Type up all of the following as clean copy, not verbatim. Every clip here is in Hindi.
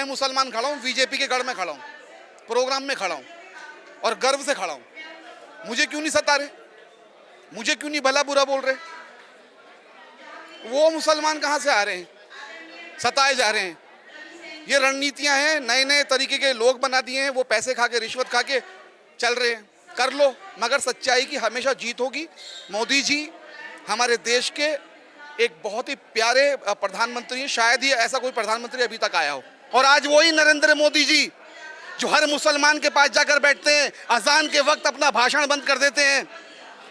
मैं मुसलमान खड़ा हूँ, बीजेपी के गढ़ में खड़ा हूँ, प्रोग्राम में खड़ा हूँ और गर्व से खड़ा हूँ। मुझे क्यों नहीं सता रहे, मुझे क्यों नहीं भला बुरा बोल रहे? वो मुसलमान कहाँ से आ रहे हैं, सताए जा रहे हैं। ये रणनीतियां हैं, नए नए तरीके के लोग बना दिए हैं, वो पैसे खा के रिश्वत खा के चल रहे हैं। कर लो, मगर सच्चाई की हमेशा जीत होगी। मोदी जी हमारे देश के एक बहुत ही प्यारे प्रधानमंत्री हैं, शायद ही ऐसा कोई प्रधानमंत्री अभी तक आया हो। और आज वही नरेंद्र मोदी जी जो हर मुसलमान के पास जाकर बैठते हैं, अजान के वक्त अपना भाषण बंद कर देते हैं,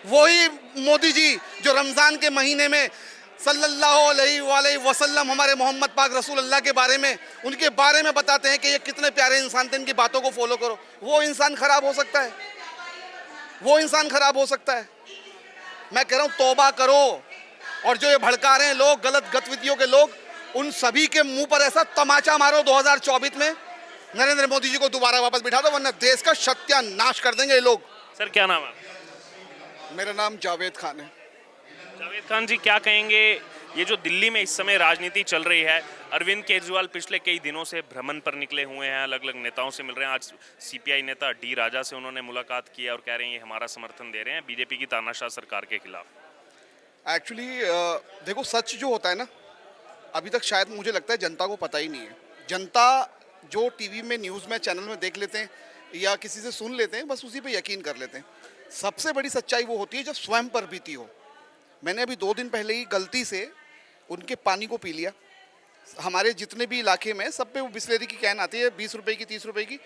वही मोदी जी जो रमजान के महीने में सल्लल्लाहु अलैहि वसल्लम हमारे मोहम्मद पाक रसूल अल्लाह के बारे में, उनके बारे में बताते हैं कि ये कितने प्यारे इंसान थे, इनकी बातों को फॉलो करो। वो इंसान खराब हो सकता है, वो इंसान खराब हो सकता है। मैं कह रहा हूँ तौबा करो। और जो ये भड़का रहे हैं लोग, गलत गतिविधियों के लोग, उन सभी के मुंह पर ऐसा तमाचा मारो 2024 में, नरेंद्र मोदी जी को दोबारा वापस बिठा दो, वरना देश का सत्यानाश कर देंगे ये लोग। सर क्या नाम है? मेरा नाम जावेद खान है। जावेद खान जी, क्या कहेंगे ये जो दिल्ली में इस समय राजनीति चल रही है? अरविंद केजरीवाल पिछले कई दिनों से भ्रमण पर निकले हुए हैं, अलग अलग नेताओं से मिल रहे हैं। आज सीपीआई नेता डी राजा से उन्होंने मुलाकात की है और कह रहे हैं ये हमारा समर्थन दे रहे हैं बीजेपी की तानाशाह सरकार के खिलाफ। एक्चुअली देखो, सच जो होता है ना, अभी तक शायद मुझे लगता है जनता को पता ही नहीं है। जनता जो टीवी में, न्यूज़ में, चैनल में देख लेते हैं या किसी से सुन लेते हैं, बस उसी पे यकीन कर लेते हैं। सबसे बड़ी सच्चाई वो होती है जब स्वयं पर बीती हो। मैंने अभी 2 दिन पहले ही गलती से उनके पानी को पी लिया। हमारे जितने भी इलाके में सब पे वो बिस्लेरी की कैन आती है, 20 रुपए की, 30 रुपए की,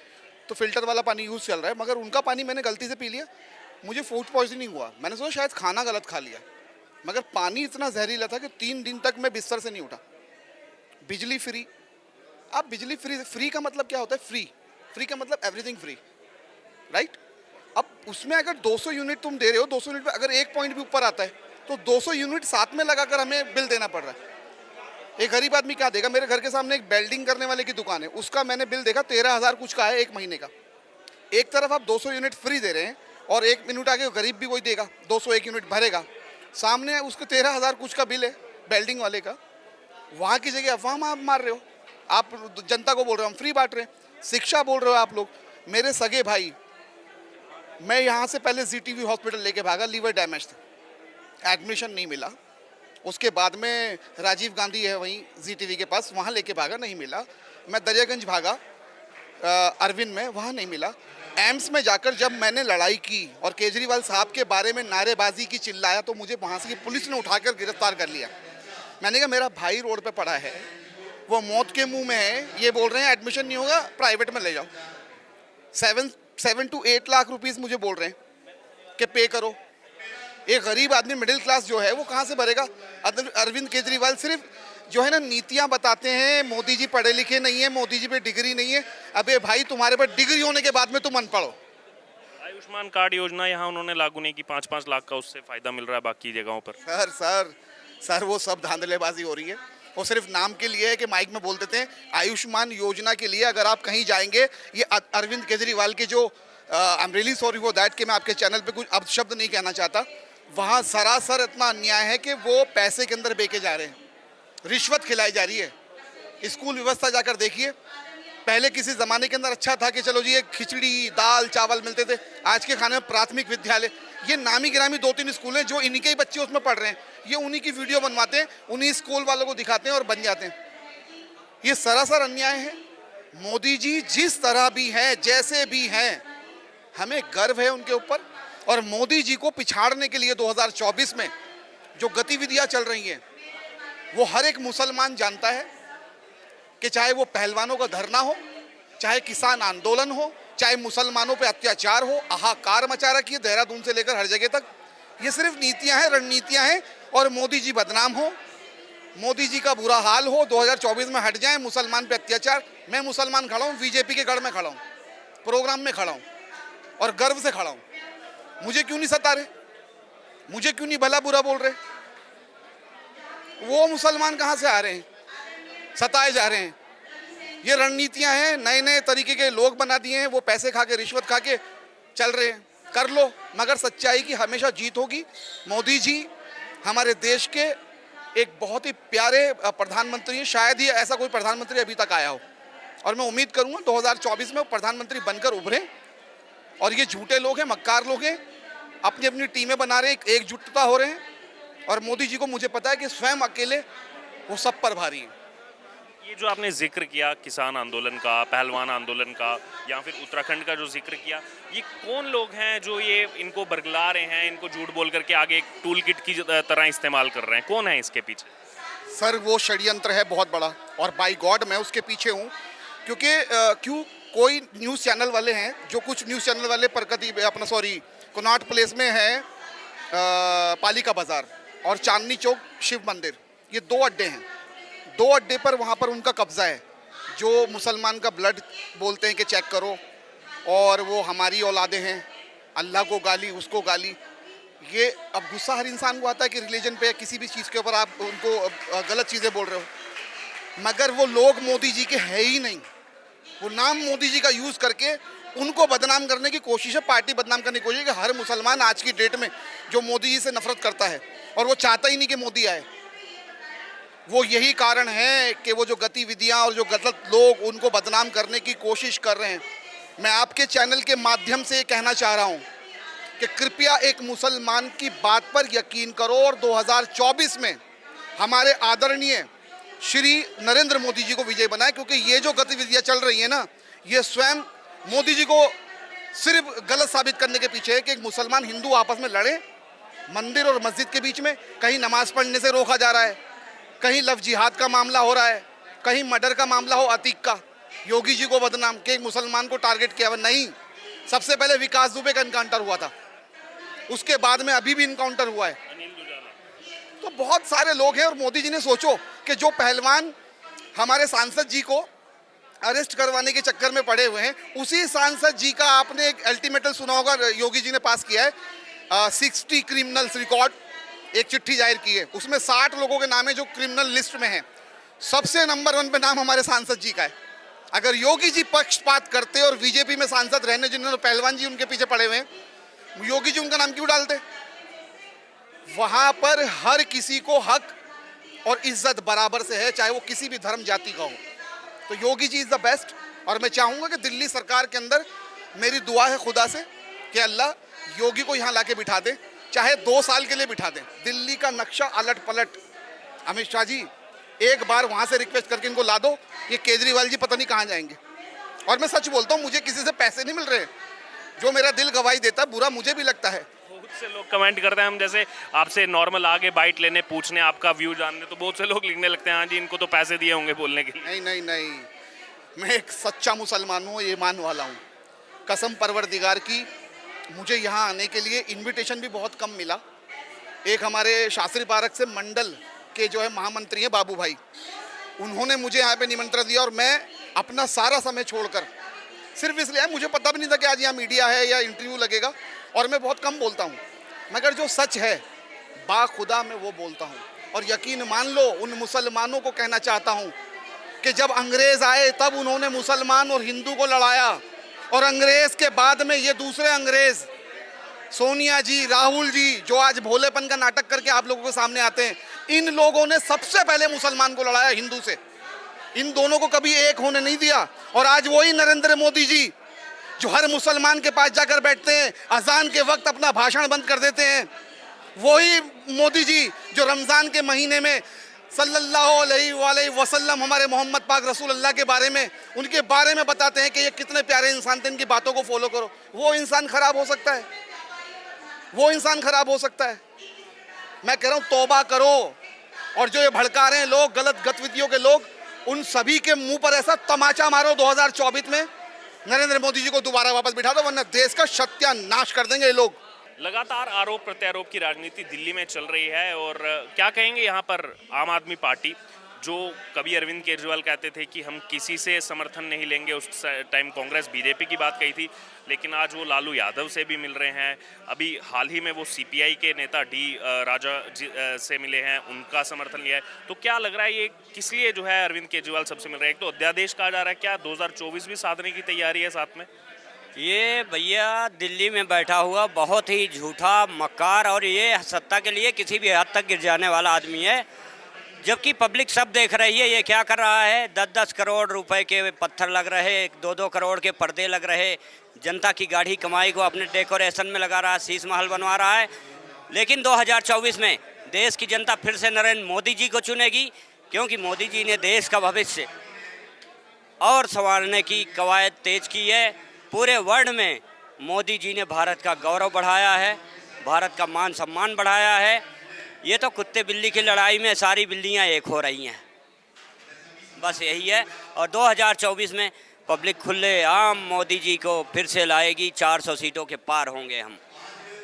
तो फिल्टर वाला पानी यूज़ चल रहा है, मगर उनका पानी मैंने गलती से पी लिया। मुझे फूड पॉइजनिंग हुआ। मैंने सोचा शायद खाना गलत खा लिया, मगर पानी इतना जहरीला था कि 3 दिन तक मैं बिस्तर से नहीं उठा। बिजली फ्री। आप बिजली फ्री, फ्री का मतलब क्या होता है? फ्री, फ्री का मतलब एवरीथिंग फ्री, राइट? अब उसमें अगर 200 यूनिट तुम दे रहे हो, 200 यूनिट पे अगर एक पॉइंट भी ऊपर आता है तो 200 यूनिट साथ में लगाकर हमें बिल देना पड़ रहा है। एक गरीब आदमी क्या देगा? मेरे घर के सामने एक वेल्डिंग करने वाले की दुकान है, उसका मैंने बिल देखा 13,000 कुछ का है 1 महीने का। एक तरफ आप 200 यूनिट फ्री दे रहे हैं और 1 मिनट आगे गरीब भी वही देगा, 201 यूनिट भरेगा, सामने उसके 13,000 कुछ का बिल है वेल्डिंग वाले का। वहाँ की जगह अफवाह आप मार रहे हो, आप जनता को बोल रहे हो हम फ्री बांट रहे हैं। शिक्षा बोल रहे हो आप लोग। मेरे सगे भाई, मैं यहाँ से पहले ZTV हॉस्पिटल लेके भागा, लीवर डैमेज था, एडमिशन नहीं मिला। उसके बाद में राजीव गांधी है वहीं ZTV के पास, वहाँ लेके भागा, नहीं मिला। मैं दरियागंज भागा अरविंद में, वहाँ नहीं मिला। एम्स में जाकर जब मैंने लड़ाई की और केजरीवाल साहब के बारे में नारेबाजी की, चिल्लाया, तो मुझे वहाँ से पुलिस ने उठाकर गिरफ्तार कर लिया। मैंने कहा मेरा भाई रोड पे पड़ा है, वो मौत के मुंह में है, ये बोल रहे हैं एडमिशन नहीं होगा, प्राइवेट में ले जाओ। 7 to 8 लाख रुपीस मुझे बोल रहे हैं कि पे करो। एक गरीब आदमी, मिडिल क्लास जो है, वो कहाँ से भरेगा? अरविंद केजरीवाल सिर्फ जो है ना नीतियाँ बताते हैं, मोदी जी पढ़े लिखे नहीं है, मोदी जी पे डिग्री नहीं है। अबे भाई, तुम्हारे पास डिग्री होने के बाद में तुम अनपढ़ हो। आयुष्मान कार्ड योजना यहाँ उन्होंने लागू नहीं की, 5-5 लाख का उससे फायदा मिल रहा है बाकी जगहों पर। सर वो सब धांधलेबाजी हो रही है। वो सिर्फ नाम के लिए है कि माइक में बोल देते हैं। आयुष्मान योजना के लिए अगर आप कहीं जाएंगे, ये अरविंद केजरीवाल के जो I am really sorry for that कि मैं आपके चैनल पे कुछ अब शब्द नहीं कहना चाहता, वहाँ सरासर इतना अन्याय है कि वो पैसे के अंदर बेचे जा रहे हैं, रिश्वत खिलाई जा रही है। स्कूल व्यवस्था जाकर देखिए, पहले किसी ज़माने के अंदर अच्छा था कि चलो जी एक खिचड़ी दाल चावल मिलते थे। आज के खाने में प्राथमिक विद्यालय, ये नामी गिरामी 2-3 स्कूल हैं जो इन्हीं के ही बच्चे उसमें पढ़ रहे हैं। ये उन्हीं की वीडियो बनवाते हैं, उन्हीं स्कूल वालों को दिखाते हैं और बन जाते हैं। ये सरासर अन्याय है। मोदी जी जिस तरह भी हैं, जैसे भी हैं, हमें गर्व है उनके ऊपर। और मोदी जी को पिछाड़ने के लिए 2024 में जो गतिविधियां चल रही हैं, वो हर एक मुसलमान जानता है कि चाहे वो पहलवानों का धरना हो, चाहे किसान आंदोलन हो, चाहे मुसलमानों पे अत्याचार हो, हाहाकार मचा रखी है देहरादून से लेकर हर जगह तक। ये सिर्फ नीतियां हैं, रणनीतियां हैं। और मोदी जी बदनाम हो, मोदी जी का बुरा हाल हो, 2024 में हट जाए मुसलमान पे अत्याचार। मैं मुसलमान खड़ा हूँ, बीजेपी के गढ़ में खड़ा हूँ, प्रोग्राम में खड़ा हूँ और गर्व से खड़ा हूँ। मुझे क्यों नहीं सता रहे, मुझे क्यों नहीं भला बुरा बोल रहे? वो मुसलमान कहाँ से आ रहे हैं, सताए जा रहे हैं। ये रणनीतियां हैं, नए नए तरीके के लोग बना दिए हैं, वो पैसे खा के रिश्वत खा के चल रहे हैं। कर लो, मगर सच्चाई की हमेशा जीत होगी। मोदी जी हमारे देश के एक बहुत ही प्यारे प्रधानमंत्री हैं, शायद ही ऐसा कोई प्रधानमंत्री अभी तक आया हो। और मैं उम्मीद करूंगा 2024 में वो प्रधानमंत्री बनकर उभरे। और ये झूठे लोग हैं, मक्कार लोग हैं, अपनी अपनी टीमें बना रहे हैं, एकजुटता हो रहे हैं। और मोदी जी को मुझे पता है कि स्वयं अकेले वो सब पर भारी हैं। ये जो आपने जिक्र किया किसान आंदोलन का, पहलवान आंदोलन का, या फिर उत्तराखंड का जो जिक्र किया, ये कौन लोग हैं जो ये इनको बरगला रहे हैं, इनको झूठ बोल करके आगे एक टूल किट की तरह इस्तेमाल कर रहे हैं? कौन है इसके पीछे? सर वो षड्यंत्र है बहुत बड़ा, और बाय गॉड मैं उसके पीछे हूँ। क्योंकि क्यों कोई न्यूज़ चैनल वाले हैं, जो कुछ न्यूज़ चैनल वाले कनॉट प्लेस में है पालिका बाजार और चांदनी चौक शिव मंदिर, ये 2 अड्डे हैं। 2 अड्डे पर वहाँ पर उनका कब्जा है। जो मुसलमान का ब्लड बोलते हैं कि चेक करो, और वो हमारी औलादे हैं, अल्लाह को गाली, उसको गाली। ये अब गुस्सा हर इंसान को आता है कि रिलीजन पे किसी भी चीज़ के ऊपर आप उनको गलत चीज़ें बोल रहे हो, मगर वो लोग मोदी जी के है ही नहीं। वो नाम मोदी जी का यूज़ करके उनको बदनाम करने की कोशिश है, पार्टी बदनाम करने की कोशिश है। कि हर मुसलमान आज की डेट में जो मोदी जी से नफरत करता है और वो चाहता ही नहीं कि मोदी आए, वो यही कारण है कि वो जो गतिविधियां और जो गलत लोग उनको बदनाम करने की कोशिश कर रहे हैं। मैं आपके चैनल के माध्यम से ये कहना चाह रहा हूं कि कृपया एक मुसलमान की बात पर यकीन करो और 2024 में हमारे आदरणीय श्री नरेंद्र मोदी जी को विजय बनाए। क्योंकि ये जो गतिविधियां चल रही है ना, ये स्वयं मोदी जी को सिर्फ गलत साबित करने के पीछे है कि एक मुसलमान हिंदू आपस में लड़े, मंदिर और मस्जिद के बीच में कहीं नमाज पढ़ने से रोका जा रहा है, कहीं लव जिहाद का मामला हो रहा है, कहीं मर्डर का मामला हो अतीक का, योगी जी को बदनाम के एक मुसलमान को टारगेट किया हुआ। नहीं, सबसे पहले विकास दुबे का इनकाउंटर हुआ था, उसके बाद में अभी भी इनकाउंटर हुआ है। तो बहुत सारे लोग हैं। और मोदी जी ने सोचो कि जो पहलवान हमारे सांसद जी को अरेस्ट करवाने के चक्कर में पड़े हुए हैं, उसी सांसद जी का आपने एक अल्टीमेटम सुना होगा, योगी जी ने पास किया है 60 क्रिमिनल्स रिकॉर्ड, एक चिट्ठी जाहिर की है। उसमें 60 लोगों के नाम है जो क्रिमिनल लिस्ट में हैं। सबसे नंबर 1 पे नाम हमारे सांसद जी का है। अगर योगी जी पक्षपात करते और बीजेपी में सांसद रहने जिन्होंने पहलवान जी उनके पीछे पड़े हुए हैं, योगी जी उनका नाम क्यों डालते? वहां पर हर किसी को हक और इज्जत बराबर से है, चाहे वो किसी भी धर्म जाति का हो। तो Yogi ji is the best. और मैं चाहूंगा कि दिल्ली सरकार के अंदर मेरी दुआ है खुदा से कि अल्लाह योगी को यहाँ लाके बिठा दे, चाहे 2 साल के लिए बिठा दें। दिल्ली का नक्शा अलट पलट। अमित शाह जी एक बार वहाँ से रिक्वेस्ट करके इनको ला दो, ये केजरीवाल जी पता नहीं कहाँ जाएंगे। और मैं सच बोलता हूँ, मुझे किसी से पैसे नहीं मिल रहे, जो मेरा दिल गवाही देता है, बुरा मुझे भी लगता है। बहुत से लोग कमेंट करते हैं, हम जैसे आपसे नॉर्मल आगे बाइट लेने, पूछने, आपका व्यू जानने, तो बहुत से लोग लिखने लगते हैं हाँ जी इनको तो पैसे दिए होंगे बोलने के लिए। नहीं नहीं नहीं, मैं एक सच्चा मुसलमान हूँ, ईमान वाला हूँ। कसम परवरदिगार की, मुझे यहाँ आने के लिए इनविटेशन भी बहुत कम मिला। एक हमारे शास्त्री पार्क से मंडल के जो है महामंत्री हैं बाबू भाई, उन्होंने मुझे यहाँ पे निमंत्रण दिया और मैं अपना सारा समय छोड़कर सिर्फ इसलिए आया, मुझे पता भी नहीं था कि आज यहाँ मीडिया है या इंटरव्यू लगेगा। और मैं बहुत कम बोलता हूँ, मगर जो सच है बाखुदा मैं वो बोलता हूँ। और यकीन मान लो, उन मुसलमानों को कहना चाहता हूँ कि जब अंग्रेज़ आए तब उन्होंने मुसलमान और हिंदू को लड़ाया, और अंग्रेज़ के बाद में ये दूसरे अंग्रेज़ सोनिया जी, राहुल जी, जो आज भोलेपन का नाटक करके आप लोगों के सामने आते हैं, इन लोगों ने सबसे पहले मुसलमान को लड़ाया हिंदू से। इन दोनों को कभी एक होने नहीं दिया। और आज वही नरेंद्र मोदी जी जो हर मुसलमान के पास जाकर बैठते हैं, अजान के वक्त अपना भाषण बंद कर देते हैं, वही मोदी जी जो रमज़ान के महीने में सल्लल्लाहु अलैहि वसल्लम हमारे मोहम्मद पाक रसूल अल्लाह के बारे में, उनके बारे में बताते हैं कि ये कितने प्यारे इंसान थे, इनकी बातों को फॉलो करो। वो इंसान खराब हो सकता है, वो इंसान खराब हो सकता है। मैं कह रहा हूँ तौबा करो। और जो ये भड़का रहे हैं लोग, गलत गतिविधियों के लोग, उन सभी के मुंह पर ऐसा तमाचा मारो 2024 में, नरेंद्र मोदी जी को दोबारा वापस बिठा दो, वरना देश का सत्यानाश कर देंगे ये लोग। लगातार आरोप प्रत्यारोप की राजनीति दिल्ली में चल रही है, और क्या कहेंगे यहाँ पर आम आदमी पार्टी, जो कभी अरविंद केजरीवाल कहते थे कि हम किसी से समर्थन नहीं लेंगे, उस टाइम कांग्रेस बीजेपी की बात कही थी, लेकिन आज वो लालू यादव से भी मिल रहे हैं। अभी हाल ही में वो सीपीआई के नेता डी राजा से मिले हैं, उनका समर्थन लिया है। तो क्या लग रहा है ये किस लिए जो है अरविंद केजरीवाल सबसे मिल रहे हैं? एक तो अध्यादेश कहा जा रहा है, क्या 2024 भी साधने की तैयारी है साथ में? ये भैया दिल्ली में बैठा हुआ बहुत ही झूठा मक्कार, और ये सत्ता के लिए किसी भी हद तक गिर जाने वाला आदमी है। जबकि पब्लिक सब देख रही है ये क्या कर रहा है। 10-10 करोड़ रुपए के पत्थर लग रहे, 2-2 करोड़ के पर्दे लग रहे, जनता की गाढ़ी कमाई को अपने डेकोरेशन में लगा रहा है, शीश महल बनवा रहा है। लेकिन 2024 में देश की जनता फिर से नरेंद्र मोदी जी को चुनेगी, क्योंकि मोदी जी ने देश का भविष्य और संवारने की कवायद तेज की है। पूरे वर्ल्ड में मोदी जी ने भारत का गौरव बढ़ाया है, भारत का मान सम्मान बढ़ाया है। ये तो कुत्ते बिल्ली की लड़ाई में सारी बिल्लियां एक हो रही हैं, बस यही है। और 2024 में पब्लिक खुले आम मोदी जी को फिर से लाएगी, 400 सीटों के पार होंगे हम।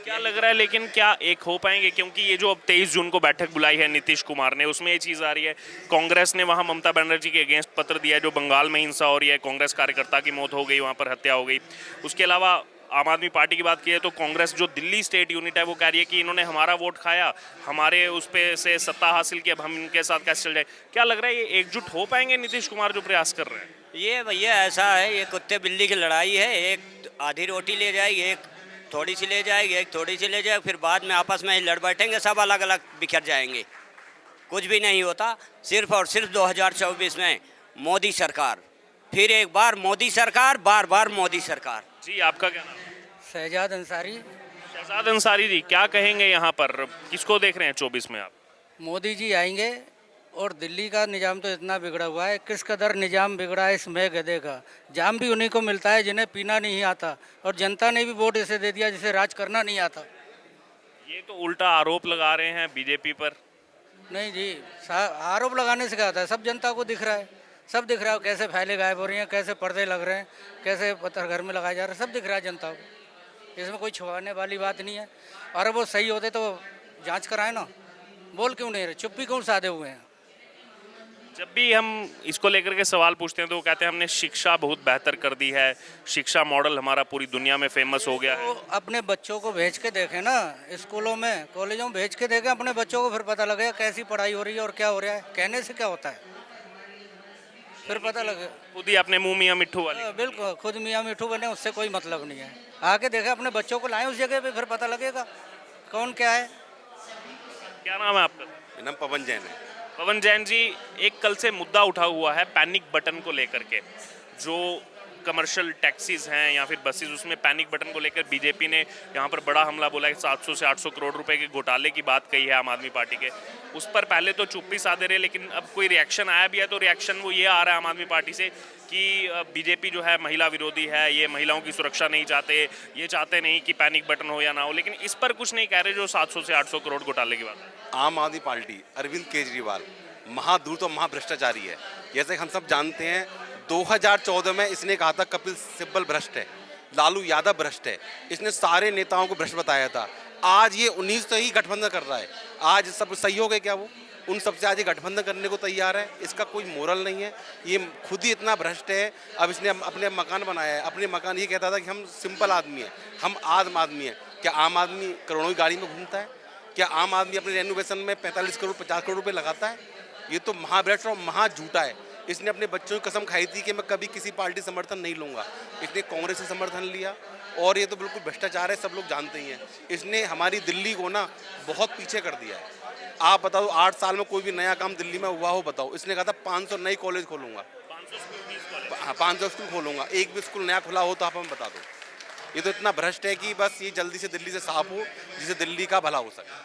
क्या लग रहा है लेकिन क्या एक हो पाएंगे, क्योंकि ये जो अब 23 जून को बैठक बुलाई है नीतीश कुमार ने, उसमें ये चीज़ आ रही है, कांग्रेस ने वहाँ ममता बनर्जी के अगेंस्ट पत्र दिया है, जो बंगाल में हिंसा हो रही है, कांग्रेस कार्यकर्ता की मौत हो गई, वहाँ पर हत्या हो गई। उसके अलावा आम आदमी पार्टी की बात की है तो कांग्रेस जो दिल्ली स्टेट यूनिट है वो कह रही है कि इन्होंने हमारा वोट खाया, हमारे उस पे से सत्ता हासिल की, अब हम इनके साथ कैसे चल जाए। क्या लग रहा है ये एकजुट हो पाएंगे नीतीश कुमार जो प्रयास कर रहे हैं? ये भैया ऐसा है, ये कुत्ते बिल्ली की लड़ाई है। एक आधी रोटी ले जाएगी, एक थोड़ी सी ले जाएगी, एक थोड़ी सी ले जाएगी, फिर बाद में आपस में ही लड़ बैठेंगे, सब अलग अलग बिखर जाएंगे। कुछ भी नहीं होता। सिर्फ और सिर्फ 2024 में मोदी सरकार, फिर एक बार मोदी सरकार, बार बार मोदी सरकार। जी, आपका क्या नाम है? शहजाद अंसारी। शहजाद अंसारी जी, क्या कहेंगे यहाँ पर, किसको देख रहे हैं 24 में आप? मोदी जी आएंगे। और दिल्ली का निज़ाम तो इतना बिगड़ा हुआ है, किस कदर निज़ाम बिगड़ा है इसमें गधे का। जाम भी उन्हीं को मिलता है जिन्हें पीना नहीं आता, और जनता ने भी वोट इसे दे दिया जिसे राज करना नहीं आता। ये तो उल्टा आरोप लगा रहे हैं बीजेपी पर। नहीं जी, आरोप लगाने से क्या होता है, सब जनता को दिख रहा है, सब दिख रहा है कैसे फाइलें गायब हो रही हैं, कैसे पर्दे लग रहे हैं, कैसे पत्थर घर में लगाए जा रहे हैं, सब दिख रहा है जनता को। इसमें कोई छुपाने वाली बात नहीं है। और वो सही होते तो जांच कराए ना, बोल क्यों नहीं रहे, चुप्पी क्यों साधे हुए हैं। जब भी हम इसको लेकर के सवाल पूछते हैं तो वो कहते हैं हमने शिक्षा बहुत बेहतर कर दी है, शिक्षा मॉडल हमारा पूरी दुनिया में फेमस हो गया है। तो अपने बच्चों को भेज के देखें ना, स्कूलों में कॉलेजों में भेज के देखें अपने बच्चों को, फिर पता लगेगा कैसी पढ़ाई हो रही है और क्या हो रहा है। कहने से क्या होता है, फिर पता लगे। खुद ही अपने मुंह मियाँ मिट्ठू वाली। बिल्कुल, खुद मियाँ मिठू बने उससे कोई मतलब नहीं है। आके देखें, अपने बच्चों को लाएं उस जगह पे, फिर पता लगेगा कौन क्या है। क्या नाम है आपका? मेरा नाम पवन जैन है। पवन जैन जी, एक कल से मुद्दा उठा हुआ है पैनिक बटन को लेकर के, जो कमर्शियल टैक्सीज हैं या फिर बसेस, उसमें पैनिक बटन को लेकर बीजेपी ने यहाँ पर बड़ा हमला बोला है। 700 से 800 करोड़ रुपए के घोटाले की बात कही है आम आदमी पार्टी के। उस पर पहले तो चुप्पी साधे रहे, लेकिन अब कोई रिएक्शन आया भी है तो रिएक्शन वो ये आ रहा है आम आदमी पार्टी से कि बीजेपी जो है महिला विरोधी है, ये महिलाओं की सुरक्षा नहीं चाहते, ये चाहते नहीं कि पैनिक बटन हो या ना हो। लेकिन इस पर कुछ नहीं कह रहे जो 700 से 800 करोड़ घोटाले की बात है। आम आदमी पार्टी, अरविंद केजरीवाल महादूर तो महाभ्रष्टाचारी है। जैसे हम सब जानते हैं 2014 में इसने कहा था कपिल सिब्बल भ्रष्ट है, लालू यादव भ्रष्ट है, इसने सारे नेताओं को भ्रष्ट बताया था। आज ये 19 से ही गठबंधन कर रहा है। आज सब सही हो गए क्या? वो उन सबसे आज ये गठबंधन करने को तैयार है। इसका कोई मोरल नहीं है, ये खुद ही इतना भ्रष्ट है। अब इसने अपने मकान बनाया है, अपने मकान ये कहता था कि हम सिंपल आदमी हैं, हम आम आदमी हैं। क्या आम आदमी करोड़ों की गाड़ी में घूमता है? क्या आम आदमी अपने रेनोवेशन में 45 करोड़ 50 करोड़ रुपये लगाता है? ये तो महाभ्रष्ट और महाझूठा है। इसने अपने बच्चों की कसम खाई थी कि मैं कभी किसी पार्टी समर्थन नहीं लूँगा, इसने कांग्रेस से समर्थन लिया, और ये तो बिल्कुल भ्रष्टाचार है, सब लोग जानते ही हैं। इसने हमारी दिल्ली को ना बहुत पीछे कर दिया है। आप बताओ 8 साल में कोई भी नया काम दिल्ली में हुआ हो बताओ? इसने कहा था 500 नई कॉलेज खोलूँगा, 500 स्कूल खोलूँगा, एक भी स्कूल नया खुला हो तो आप हमें बता दो। ये तो इतना भ्रष्ट है कि बस ये जल्दी से दिल्ली से साफ हो जिससे दिल्ली का भला हो सके।